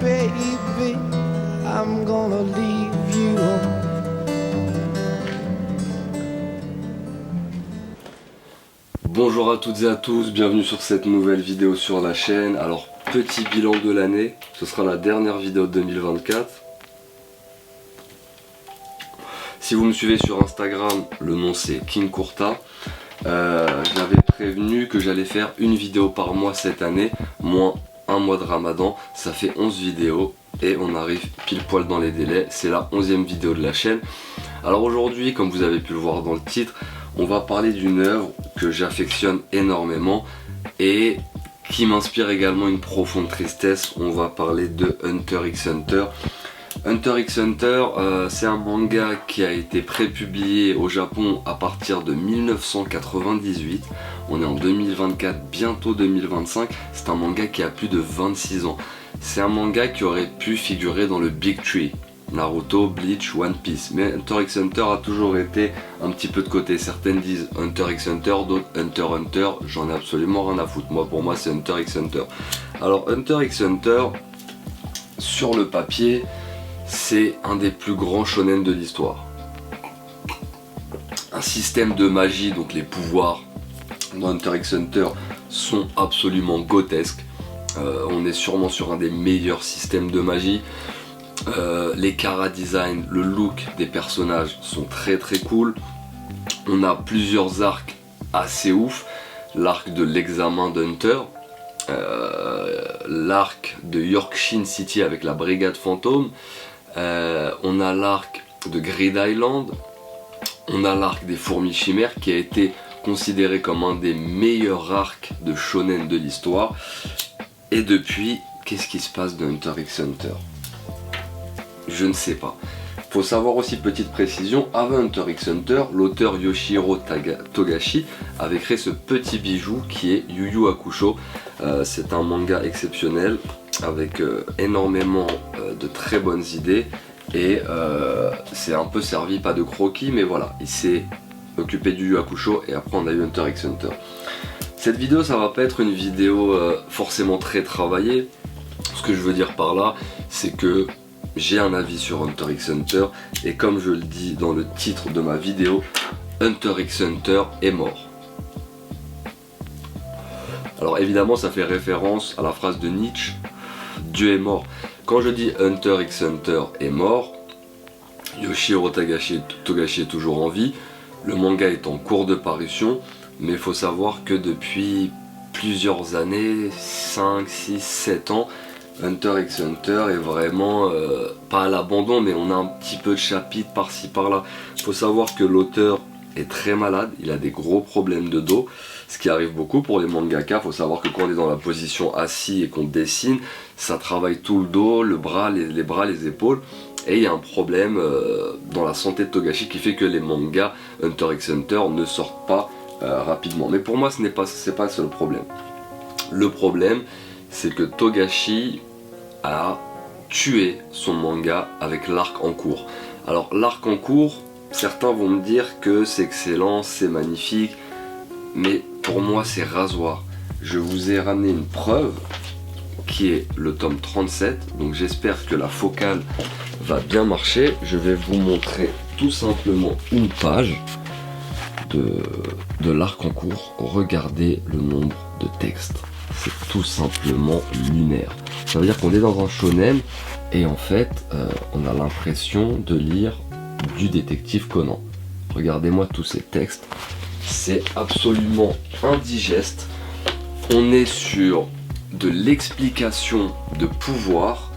baby, I'm gonna leave you home. Bonjour à toutes et à tous, bienvenue sur cette nouvelle vidéo sur la chaîne. Alors, petit bilan de l'année, ce sera la dernière vidéo de 2024. Si vous me suivez sur Instagram, le nom c'est King Kurta. J'avais prévenu que j'allais faire une vidéo par mois cette année, moins un mois de Ramadan, ça fait 11 vidéos et on arrive pile poil dans les délais, c'est la 11e vidéo de la chaîne. Alors aujourd'hui, comme vous avez pu le voir dans le titre, on va parler d'une œuvre que j'affectionne énormément et qui m'inspire également une profonde tristesse. On va parler de Hunter x Hunter. Hunter x Hunter, c'est un manga qui a été prépublié au Japon à partir de 1998. On est en 2024, bientôt 2025. C'est un manga qui a plus de 26 ans. C'est un manga qui aurait pu figurer dans le Big Three. Naruto, Bleach, One Piece. Mais Hunter x Hunter a toujours été un petit peu de côté. Certaines disent Hunter x Hunter, d'autres Hunter x Hunter. J'en ai absolument rien à foutre. Pour moi, c'est Hunter x Hunter. Alors, Hunter x Hunter, sur le papier, c'est un des plus grands shonen de l'histoire. Un système de magie, donc les pouvoirs dans Hunter x Hunter sont absolument grotesques. On est sûrement sur un des meilleurs systèmes de magie. Les chara design, le look des personnages sont très très cool. On a plusieurs arcs assez ouf. L'arc de l'examen d'Hunter, l'arc de Yorkshire City avec la brigade fantôme, on a l'arc de Grid Island, on a l'arc des fourmis chimères qui a été considéré comme un des meilleurs arcs de shonen de l'histoire. Et depuis, qu'est-ce qui se passe de Hunter x Hunter ? Je ne sais pas. Faut savoir aussi, petite précision, avant Hunter x Hunter, l'auteur Yoshihiro Togashi avait créé ce petit bijou qui est Yu Yu Hakusho. C'est un manga exceptionnel avec énormément de très bonnes idées et c'est un peu servi, pas de croquis, mais voilà, il s'est occupé du Yu Yu Hakusho et après on a eu Hunter x Hunter. Cette vidéo, ça va pas être une vidéo forcément très travaillée. Ce que je veux dire par là, c'est que j'ai un avis sur Hunter x Hunter et comme je le dis dans le titre de ma vidéo, Hunter x Hunter est mort. Alors évidemment ça fait référence à la phrase de Nietzsche, Dieu est mort. Quand je dis Hunter x Hunter est mort, Yoshihiro Togashi est toujours en vie, le manga est en cours de parution, mais il faut savoir que depuis plusieurs années, 5, 6, 7 ans, Hunter x Hunter est vraiment pas à l'abandon, mais on a un petit peu de chapitres par-ci par-là. Il faut savoir que l'auteur est très malade, il a des gros problèmes de dos, ce qui arrive beaucoup pour les mangaka. Il faut savoir que quand on est dans la position assis et qu'on dessine, ça travaille tout le dos, le bras, les bras, les épaules. Et il y a un problème dans la santé de Togashi qui fait que les mangas Hunter x Hunter ne sortent pas rapidement. Mais pour moi, c'est pas le seul problème. Le problème, c'est que Togashi a tué son manga avec l'arc en cours. Alors l'arc en cours, certains vont me dire que c'est excellent, c'est magnifique, mais pour moi c'est rasoir. Je vous ai ramené une preuve qui est le tome 37, donc j'espère que la focale va bien marcher. Je vais vous montrer tout simplement une page de l'arc en cours. Regardez le nombre de textes. C'est tout simplement lunaire. Ça veut dire qu'on est dans un shonen et en fait on a l'impression de lire du détective Conan. Regardez-moi tous ces textes, c'est absolument indigeste. On est sur de l'explication de pouvoir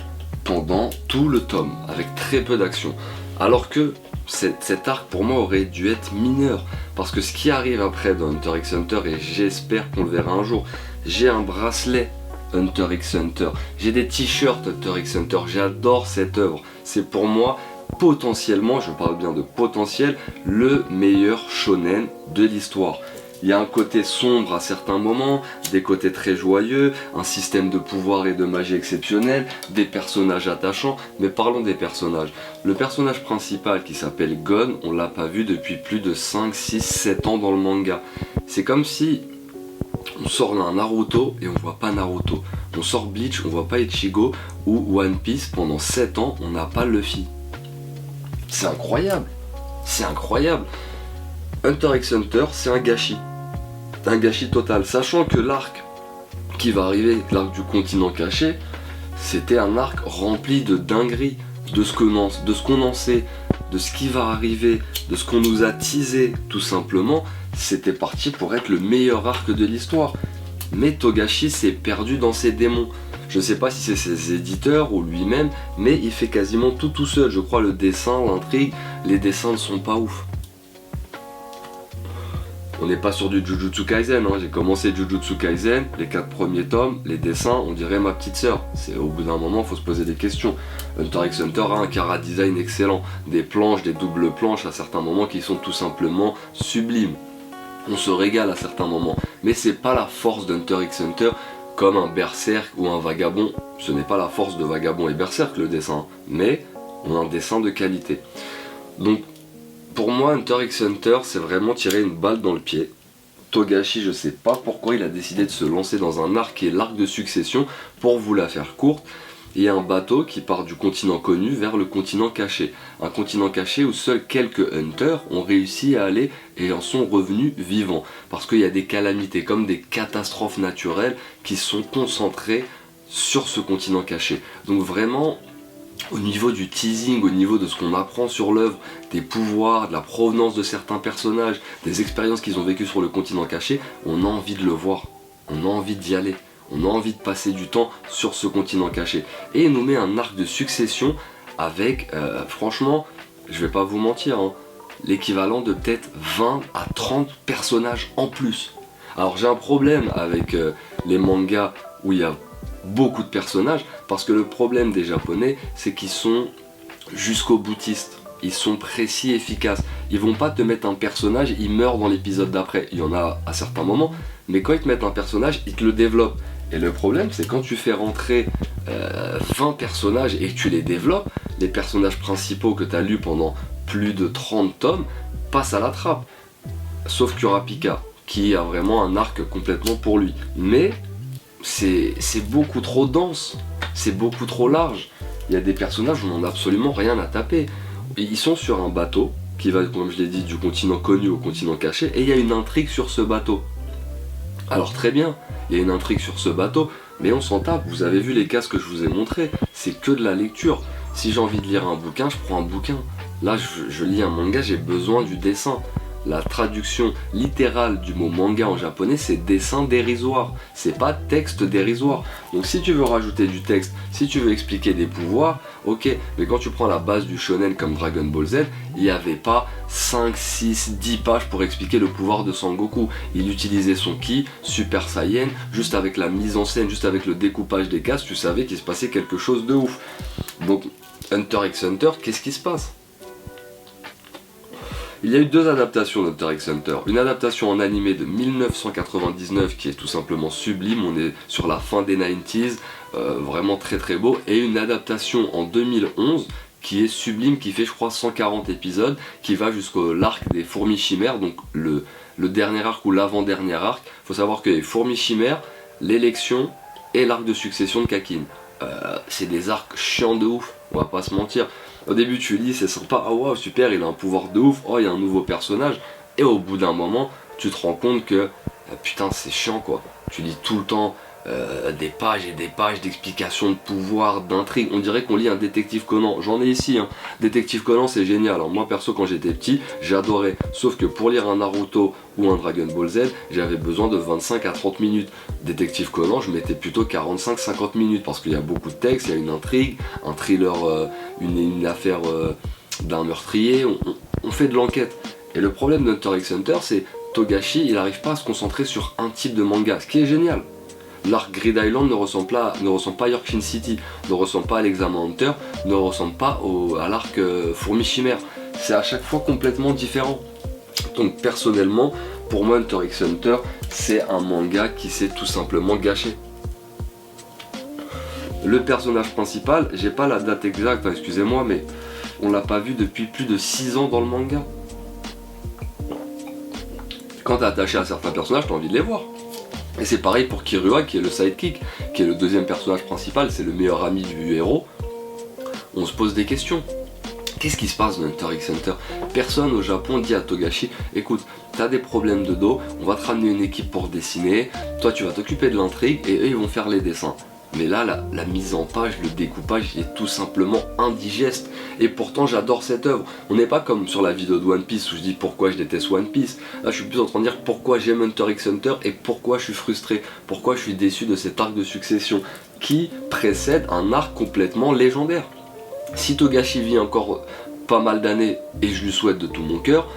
pendant tout le tome avec très peu d'action, alors que cet arc pour moi aurait dû être mineur, parce que ce qui arrive après dans Hunter x Hunter, et j'espère qu'on le verra un jour, j'ai un bracelet Hunter x Hunter, j'ai des t-shirts Hunter x Hunter, j'adore cette œuvre, c'est pour moi potentiellement, je parle bien de potentiel, le meilleur shonen de l'histoire. Il y a un côté sombre à certains moments, des côtés très joyeux, un système de pouvoir et de magie exceptionnel, des personnages attachants, mais parlons des personnages. Le personnage principal qui s'appelle Gon, on l'a pas vu depuis plus de 5, 6, 7 ans dans le manga. C'est comme si On sort un Naruto et on voit pas Naruto. On sort Bleach, on voit pas Ichigo. Ou One Piece, pendant 7 ans, on n'a pas Luffy. C'est incroyable. C'est incroyable. Hunter x Hunter, c'est un gâchis. Un gâchis total. Sachant que l'arc qui va arriver, l'arc du continent caché, c'était un arc rempli de dingueries. De ce qu'on en sait, de ce qui va arriver, de ce qu'on nous a teasé, tout simplement. C'était parti pour être le meilleur arc de l'histoire. Mais Togashi s'est perdu dans ses démons. Je sais pas si c'est ses éditeurs ou lui-même, mais il fait quasiment tout seul. Je crois le dessin, l'intrigue, les dessins ne sont pas ouf. On n'est pas sur du Jujutsu Kaisen, hein. J'ai commencé Jujutsu Kaisen, les 4 premiers tomes, les dessins, on dirait ma petite sœur. C'est au bout d'un moment, il faut se poser des questions. Hunter x Hunter a un chara design excellent, des planches, des doubles planches à certains moments qui sont tout simplement sublimes. On se régale à certains moments, mais c'est pas la force d'Hunter x Hunter comme un Berserk ou un Vagabond. Ce n'est pas la force de Vagabond et Berserk le dessin, mais on a un dessin de qualité. Donc pour moi, Hunter x Hunter, c'est vraiment tirer une balle dans le pied. Togashi, je sais pas pourquoi il a décidé de se lancer dans un arc qui est l'arc de succession. Pour vous la faire courte, il y a un bateau qui part du continent connu vers le continent caché. Un continent caché où seuls quelques hunters ont réussi à aller et en sont revenus vivants. Parce qu'il y a des calamités comme des catastrophes naturelles qui sont concentrées sur ce continent caché. Donc vraiment, au niveau du teasing, au niveau de ce qu'on apprend sur l'œuvre, des pouvoirs, de la provenance de certains personnages, des expériences qu'ils ont vécues sur le continent caché, on a envie de le voir, on a envie d'y aller, on a envie de passer du temps sur ce continent caché. Et il nous met un arc de succession avec, franchement, je vais pas vous mentir, hein, l'équivalent de peut-être 20 à 30 personnages en plus. Alors j'ai un problème avec les mangas où il y a beaucoup de personnages, parce que le problème des japonais, c'est qu'ils sont jusqu'au boutiste, ils sont précis, efficaces. Ils vont pas te mettre un personnage, il meurt dans l'épisode d'après. Il y en a à certains moments, mais quand ils te mettent un personnage, ils te le développent. Et le problème, c'est quand tu fais rentrer 20 personnages et que tu les développes, les personnages principaux que tu as lus pendant plus de 30 tomes passent à la trappe. Sauf Kurapika, qui a vraiment un arc complètement pour lui. Mais c'est beaucoup trop dense, c'est beaucoup trop large. Il y a des personnages où on n'en a absolument rien à taper. Et ils sont sur un bateau qui va, comme je l'ai dit, du continent connu au continent caché, et il y a une intrigue sur ce bateau. Alors très bien, il y a une intrigue sur ce bateau, mais on s'en tape. Vous avez vu les cases que je vous ai montrées, c'est que de la lecture. Si j'ai envie de lire un bouquin, je prends un bouquin. Là, je lis un manga, j'ai besoin du dessin. La traduction littérale du mot manga en japonais, c'est dessin dérisoire, c'est pas texte dérisoire. Donc si tu veux rajouter du texte, si tu veux expliquer des pouvoirs, ok, mais quand tu prends la base du shonen comme Dragon Ball Z, il n'y avait pas 5, 6, 10 pages pour expliquer le pouvoir de Sangoku. Il utilisait son ki, Super Saiyan, juste avec la mise en scène, juste avec le découpage des cases, tu savais qu'il se passait quelque chose de ouf. Donc Hunter x Hunter, qu'est-ce qui se passe ? Il y a eu 2 adaptations d'Hunter x Hunter. Une adaptation en animé de 1999 qui est tout simplement sublime, on est sur la fin des 90s, vraiment très très beau. Et une adaptation en 2011 qui est sublime, qui fait je crois 140 épisodes, qui va jusqu'au l'arc des fourmis chimères, donc le dernier arc ou l'avant-dernier arc. Il faut savoir que les fourmis chimères, l'élection et l'arc de succession de Kakin. C'est des arcs chiants de ouf, on va pas se mentir. Au début tu lis, c'est sympa, oh wow super, il a un pouvoir de ouf, oh il y a un nouveau personnage, et au bout d'un moment tu te rends compte que putain c'est chiant quoi, tu lis tout le temps des pages et des pages d'explications de pouvoir, d'intrigues, on dirait qu'on lit un détective Conan, j'en ai ici, hein. Détective Conan c'est génial, alors moi perso quand j'étais petit j'adorais, sauf que pour lire un Naruto ou un Dragon Ball Z j'avais besoin de 25 à 30 minutes, Détective Conan je mettais plutôt 45-50 minutes parce qu'il y a beaucoup de texte, il y a une intrigue, un thriller, une affaire d'un meurtrier, on fait de l'enquête. Et le problème d'Hunter x Hunter c'est Togashi il n'arrive pas à se concentrer sur un type de manga, ce qui est génial. L'arc Grid Island ne ressemble pas à Yorkshin City, ne ressemble pas à l'Examen Hunter, ne ressemble pas à l'arc Fourmi Chimère. C'est à chaque fois complètement différent. Donc personnellement, pour moi Hunter x Hunter, c'est un manga qui s'est tout simplement gâché. Le personnage principal, j'ai pas la date exacte, excusez-moi, mais on l'a pas vu depuis plus de 6 ans dans le manga. Quand t'es attaché à certains personnages, t'as envie de les voir. Et c'est pareil pour Kirua qui est le sidekick, qui est le deuxième personnage principal, c'est le meilleur ami du héros. On se pose des questions. Qu'est-ce qui se passe dans Hunter x Hunter? Personne au Japon dit à Togashi, écoute, t'as des problèmes de dos, on va te ramener une équipe pour dessiner, toi tu vas t'occuper de l'intrigue et eux ils vont faire les dessins. Mais là, la mise en page, le découpage, il est tout simplement indigeste. Et pourtant, j'adore cette œuvre. On n'est pas comme sur la vidéo de One Piece où je dis pourquoi je déteste One Piece. Là, je suis plus en train de dire pourquoi j'aime Hunter x Hunter et pourquoi je suis frustré, pourquoi je suis déçu de cet arc de succession qui précède un arc complètement légendaire. Si Togashi vit encore pas mal d'années, et je lui souhaite de tout mon cœur,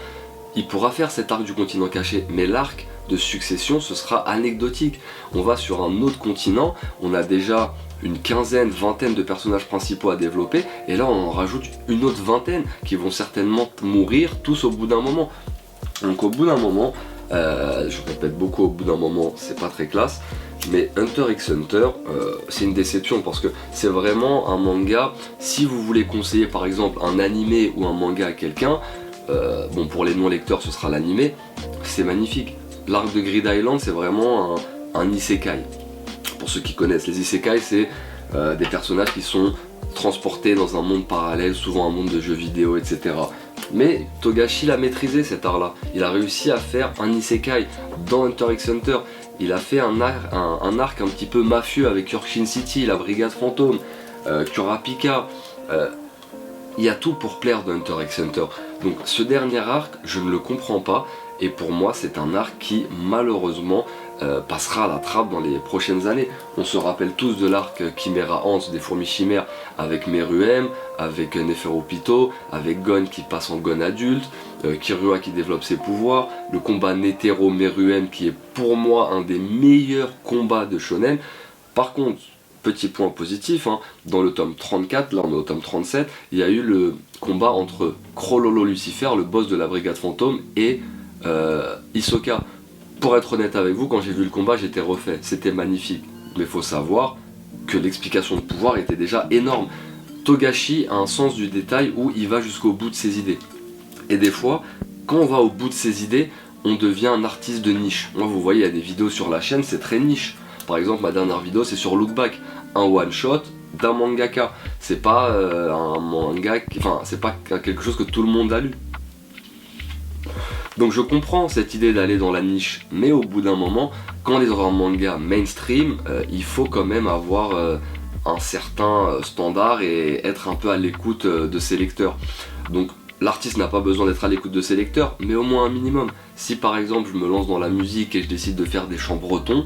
il pourra faire cet arc du continent caché. Mais l'arc de succession, ce sera anecdotique. On va sur un autre continent, on a déjà une quinzaine, vingtaine de personnages principaux à développer, et là on en rajoute une autre vingtaine qui vont certainement mourir tous au bout d'un moment. Donc au bout d'un moment, je répète beaucoup, au bout d'un moment, c'est pas très classe, mais Hunter x Hunter, c'est une déception parce que c'est vraiment un manga. Si vous voulez conseiller par exemple un animé ou un manga à quelqu'un, bon pour les non-lecteurs ce sera l'animé, c'est magnifique. L'arc de Grid Island c'est vraiment un isekai. Pour ceux qui connaissent, les isekai c'est des personnages qui sont transportés dans un monde parallèle, souvent un monde de jeux vidéo, etc. Mais Togashi l'a maîtrisé cet art là, il a réussi à faire un isekai dans Hunter x Hunter. Il a fait un arc un petit peu mafieux avec Yorkshin City, la Brigade Fantôme, Kurapika. Il y a tout pour plaire dans Hunter x Hunter. Donc ce dernier arc, je ne le comprends pas. Et pour moi, c'est un arc qui, malheureusement, passera à la trappe dans les prochaines années. On se rappelle tous de l'arc Chimera Ant des fourmis chimères avec Meruem, avec Neferopito, avec Gon qui passe en Gon adulte, Kirua qui développe ses pouvoirs, le combat Netero-Meruem qui est pour moi un des meilleurs combats de shonen. Par contre, petit point positif, hein, dans le tome 34, là on est au tome 37, il y a eu le combat entre Krololo Lucifer, le boss de la Brigade Fantôme, et Hisoka. Pour être honnête avec vous, quand j'ai vu le combat, j'étais refait, c'était magnifique. Mais il faut savoir que l'explication de pouvoir était déjà énorme. Togashi a un sens du détail où il va jusqu'au bout de ses idées. Et des fois, quand on va au bout de ses idées, on devient un artiste de niche. Moi, vous voyez, il y a des vidéos sur la chaîne, c'est très niche. Par exemple, ma dernière vidéo, c'est sur Look Back, un one shot d'un mangaka. C'est pas un manga, enfin, c'est pas quelque chose que tout le monde a lu. Donc je comprends cette idée d'aller dans la niche, mais au bout d'un moment, quand on est dans un manga mainstream, il faut quand même avoir un certain standard et être un peu à l'écoute de ses lecteurs. Donc l'artiste n'a pas besoin d'être à l'écoute de ses lecteurs, mais au moins un minimum. Si par exemple je me lance dans la musique et je décide de faire des chants bretons,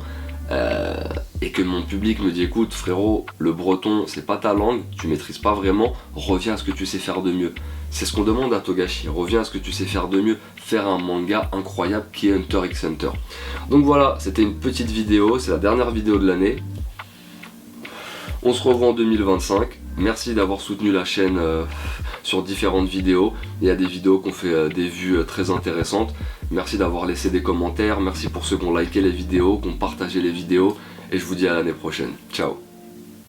et que mon public me dit écoute frérot, le breton c'est pas ta langue, tu maîtrises pas vraiment, reviens à ce que tu sais faire de mieux. C'est ce qu'on demande à Togashi, reviens à ce que tu sais faire de mieux, faire un manga incroyable qui est Hunter x Hunter. Donc voilà, c'était une petite vidéo, c'est la dernière vidéo de l'année. On se revoit en 2025, merci d'avoir soutenu la chaîne sur différentes vidéos. Il y a des vidéos qui ont fait des vues très intéressantes. Merci d'avoir laissé des commentaires, merci pour ceux qui ont liké les vidéos, qui ont partagé les vidéos, et je vous dis à l'année prochaine. Ciao.